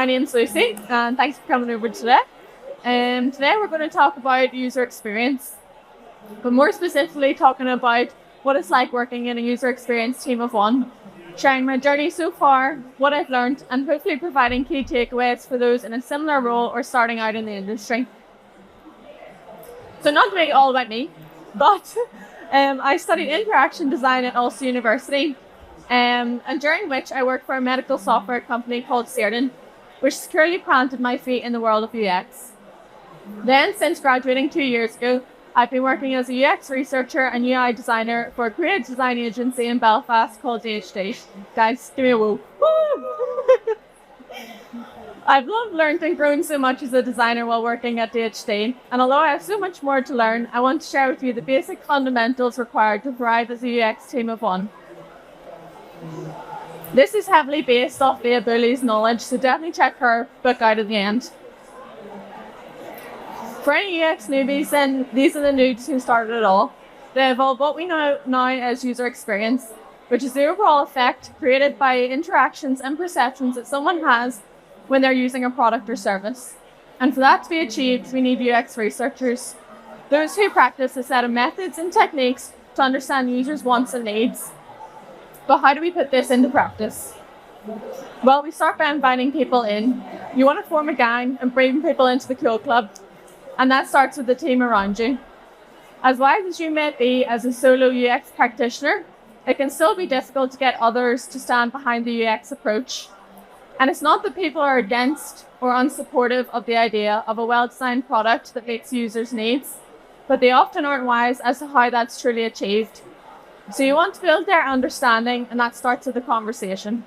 my name's Lucy, and thanks for coming over today. Today we're going to talk about user experience, but more specifically talking about what it's like working in a user experience team of one, sharing my journey so far, what I've learned, and hopefully providing key takeaways for those in a similar role or starting out in the industry. So not to make it all about me, but I studied interaction design at Ulster University, and during which I worked for a medical software company called Certain, which securely planted my feet in the world of UX. Then, since graduating 2 years ago, I've been working as a UX researcher and UI designer for a creative design agency in Belfast called DigitalDNA. Guys, give me a woo. I've loved learning and grown so much as a designer while working at DigitalDNA, and although I have so much more to learn, I want to share with you the basic fundamentals required to thrive as a UX team of one. This is heavily based off Leah Bully's knowledge, so definitely check her book out at the end. For any UX newbies, then these are the noobs who started it all. They evolve what we know now as user experience, which is the overall effect created by interactions and perceptions that someone has when they're using a product or service. And for that to be achieved, we need UX researchers, those who practice a set of methods and techniques to understand users' wants and needs. But how do we put this into practice? Well, we start by inviting people in. You want to form a gang and bring people into the cool club, and that starts with the team around you. As wise as you may be as a solo UX practitioner, it can still be difficult to get others to stand behind the UX approach. And it's not that people are against or unsupportive of the idea of a well-designed product that meets users' needs, but they often aren't wise as to how that's truly achieved. So you want to build their understanding, and that starts with the conversation.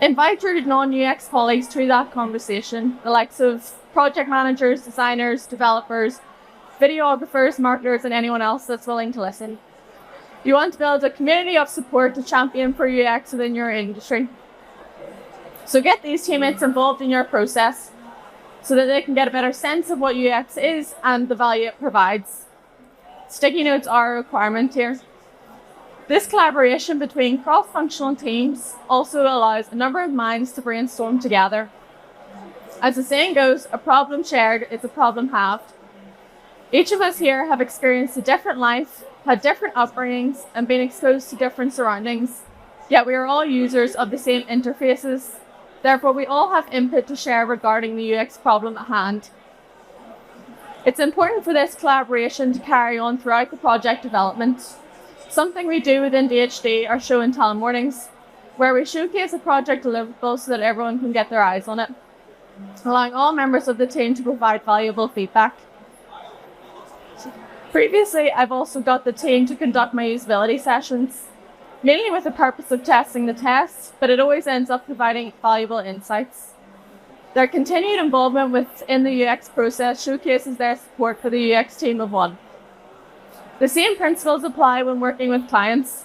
Invite your non-UX colleagues to that conversation, the likes of project managers, designers, developers, videographers, marketers, and anyone else that's willing to listen. You want to build a community of support to champion for UX within your industry. So get these teammates involved in your process so that they can get a better sense of what UX is and the value it provides. Sticky notes are a requirement here. This collaboration between cross-functional teams also allows a number of minds to brainstorm together. As the saying goes, a problem shared is a problem halved. Each of us here have experienced a different life, had different upbringings, and been exposed to different surroundings. Yet we are all users of the same interfaces. Therefore, we all have input to share regarding the UX problem at hand. It's important for this collaboration to carry on throughout the project development. Something we do within DHD are show and tell mornings, where we showcase a project deliverable so that everyone can get their eyes on it, allowing all members of the team to provide valuable feedback. Previously, I've also got the team to conduct my usability sessions, mainly with the purpose of testing the tests, but it always ends up providing valuable insights. Their continued involvement within the UX process showcases their support for the UX team of one. The same principles apply when working with clients.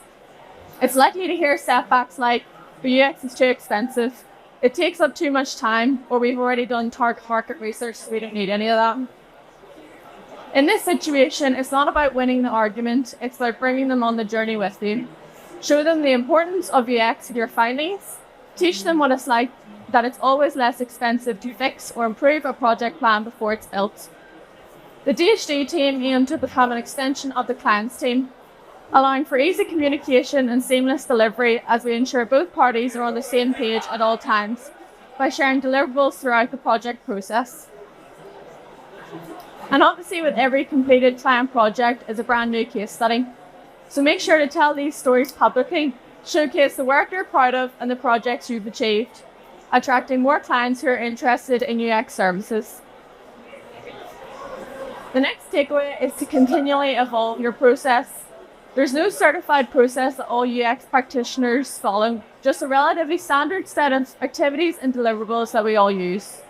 It's likely to hear setbacks like, the UX is too expensive, it takes up too much time, or we've already done target market research, so we don't need any of that. In this situation, it's not about winning the argument, it's about bringing them on the journey with you. Show them the importance of UX in your findings, teach them what it's like, that it's always less expensive to fix or improve a project plan before it's built. The DHD team aim to become an extension of the client's team, allowing for easy communication and seamless delivery as we ensure both parties are on the same page at all times by sharing deliverables throughout the project process. And obviously with every completed client project is a brand new case study. So make sure to tell these stories publicly, showcase the work you're proud of and the projects you've achieved, attracting more clients who are interested in UX services. The next takeaway is to continually evolve your process. There's no certified process that all UX practitioners follow, just a relatively standard set of activities and deliverables that we all use.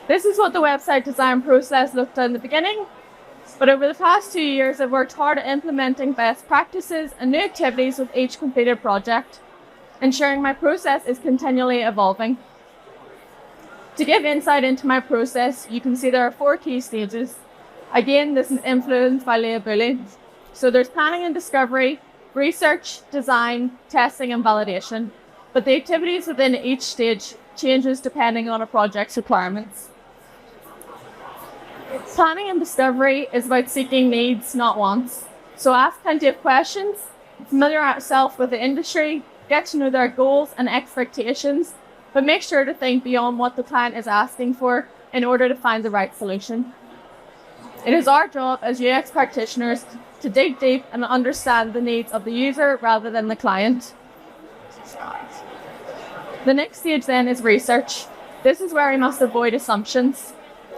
This is what the website design process looked like in the beginning, but over the past 2 years I've worked hard at implementing best practices and new activities with each completed project, ensuring my process is continually evolving. To give insight into my process, you can see there are 4 key stages. Again, this is influenced by Leah Bully. So there's planning and discovery, research, design, testing and validation. But the activities within each stage changes depending on a project's requirements. Planning and discovery is about seeking needs, not wants. So ask plenty of questions, familiarize yourself with the industry, get to know their goals and expectations, but make sure to think beyond what the client is asking for in order to find the right solution. It is our job as UX practitioners to dig deep and understand the needs of the user rather than the client. The next stage then is research. This is where we must avoid assumptions.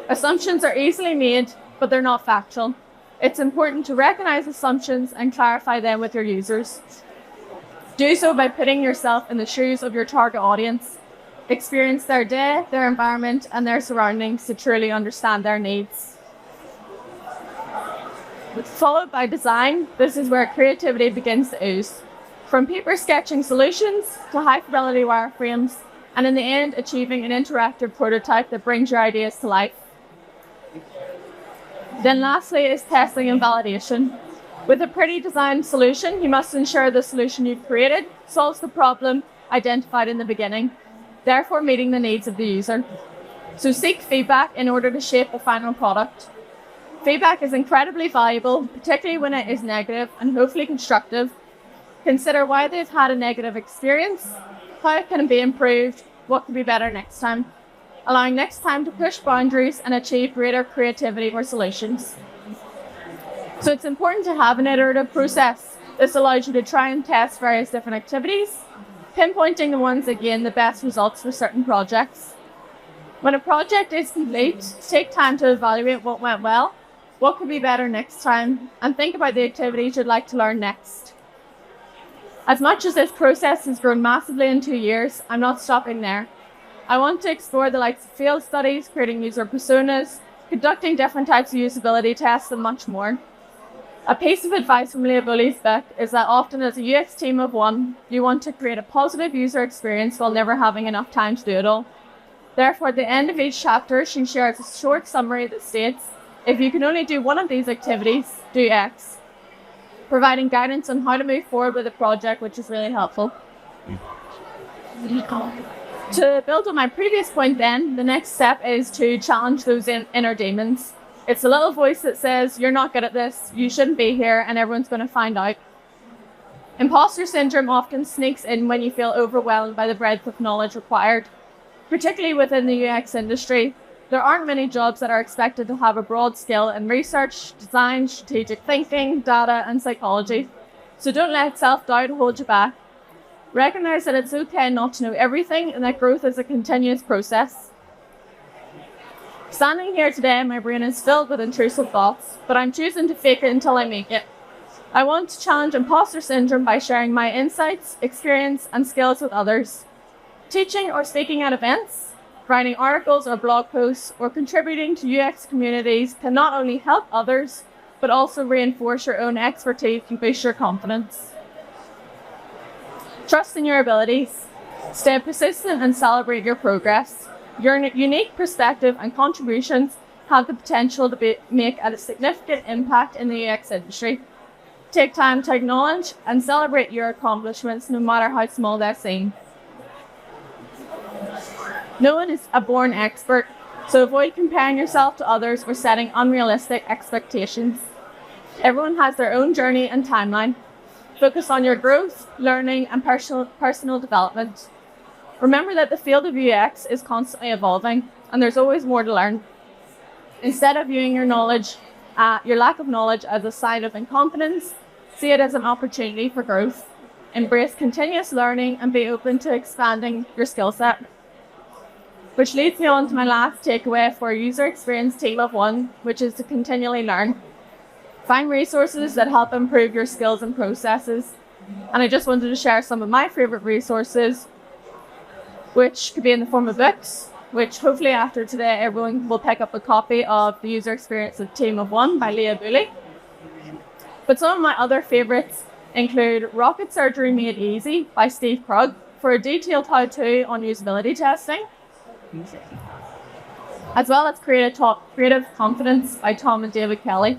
Assumptions are easily made, but they're not factual. It's important to recognize assumptions and clarify them with your users. Do so by putting yourself in the shoes of your target audience. Experience their day, their environment, and their surroundings to truly understand their needs. Followed by design, this is where creativity begins to ooze. From paper sketching solutions to high-fidelity wireframes, and in the end, achieving an interactive prototype that brings your ideas to life. Then lastly is testing and validation. With a pretty designed solution, you must ensure the solution you've created solves the problem identified in the beginning, therefore meeting the needs of the user. So seek feedback in order to shape the final product. Feedback is incredibly valuable, particularly when it is negative and hopefully constructive. Consider why they've had a negative experience, how it can be improved, what can be better next time, allowing next time to push boundaries and achieve greater creativity or solutions. So it's important to have an iterative process. This allows you to try and test various different activities, pinpointing the ones that gain the best results for certain projects. When a project is complete, take time to evaluate what went well, what could be better next time, and think about the activities you'd like to learn next. As much as this process has grown massively in 2 years, I'm not stopping there. I want to explore the likes of field studies, creating user personas, conducting different types of usability tests, and much more. A piece of advice from Leah Bully's book is that often as a UX team of one, you want to create a positive user experience while never having enough time to do it all. Therefore, at the end of each chapter, she shares a short summary that states, if you can only do one of these activities, do X, providing guidance on how to move forward with a project, which is really helpful. To build on my previous point then, the next step is to challenge those inner demons. It's a little voice that says, you're not good at this, you shouldn't be here, and everyone's going to find out. Imposter syndrome often sneaks in when you feel overwhelmed by the breadth of knowledge required. Particularly within the UX industry, there aren't many jobs that are expected to have a broad skill in research, design, strategic thinking, data, and psychology. So don't let self-doubt hold you back. Recognize that it's okay not to know everything and that growth is a continuous process. Standing here today, my brain is filled with intrusive thoughts, but I'm choosing to fake it until I make it. I want to challenge imposter syndrome by sharing my insights, experience, and skills with others. Teaching or speaking at events, writing articles or blog posts, or contributing to UX communities can not only help others, but also reinforce your own expertise and boost your confidence. Trust in your abilities. Stay persistent and celebrate your progress. Your unique perspective and contributions have the potential to make a significant impact in the UX industry. Take time to acknowledge and celebrate your accomplishments, no matter how small they seem. No one is a born expert, so avoid comparing yourself to others or setting unrealistic expectations. Everyone has their own journey and timeline. Focus on your growth, learning, and personal development. Remember that the field of UX is constantly evolving, and there's always more to learn. Instead of viewing your lack of knowledge as a sign of incompetence, see it as an opportunity for growth. Embrace continuous learning and be open to expanding your skill set. Which leads me on to my last takeaway for a user experience team of one, which is to continually learn. Find resources that help improve your skills and processes. And I just wanted to share some of my favorite resources, which could be in the form of books, which hopefully after today everyone will pick up a copy of The User Experience of Team of One by Leah Bully. But some of my other favourites include Rocket Surgery Made Easy by Steve Krug for a detailed how-to on usability testing, as well as Creative Confidence by Tom and David Kelly,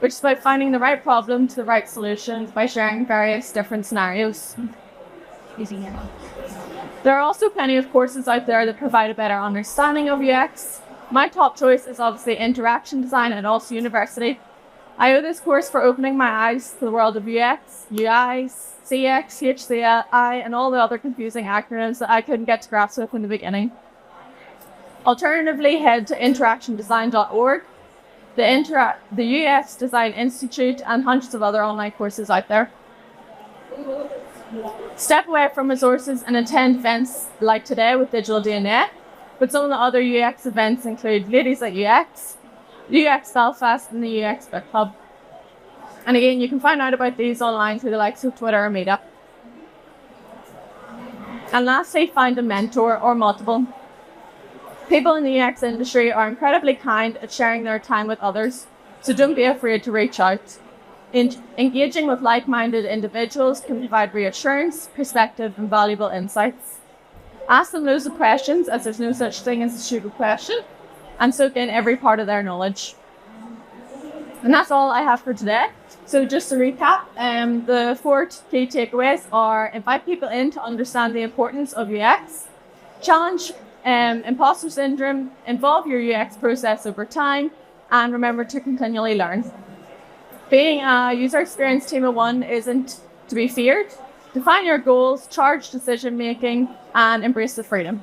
which is about finding the right problem to the right solutions by sharing various different scenarios. There are also plenty of courses out there that provide a better understanding of UX. My top choice is obviously interaction design at Ulster University. I owe this course for opening my eyes to the world of UX, UI, CX, HCI, and all the other confusing acronyms that I couldn't get to grasp with in the beginning. Alternatively, head to interactiondesign.org, the UX Design Institute, and hundreds of other online courses out there. Step away from resources and attend events like today with DigitalDNA, but some of the other UX events include Ladies at UX, UX Belfast, and the UX Book Club. And again, you can find out about these online through the likes of Twitter or Meetup. And lastly, find a mentor or multiple. People in the UX industry are incredibly kind at sharing their time with others, so don't be afraid to reach out. Engaging with like-minded individuals can provide reassurance, perspective, and valuable insights. Ask them loads of questions, as there's no such thing as a stupid question, and soak in every part of their knowledge. And that's all I have for today. So just to recap, the 4 key takeaways are: invite people in to understand the importance of UX, challenge imposter syndrome, involve your UX process over time, and remember to continually learn. Being a user experience team of one isn't to be feared. Define your goals, charge decision making, and embrace the freedom.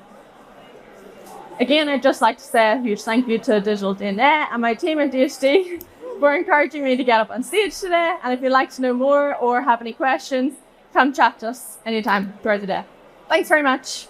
Again, I'd just like to say a huge thank you to DigitalDNA and my team at DHD for encouraging me to get up on stage today. And if you'd like to know more or have any questions, come chat to us anytime throughout the day. Thanks very much.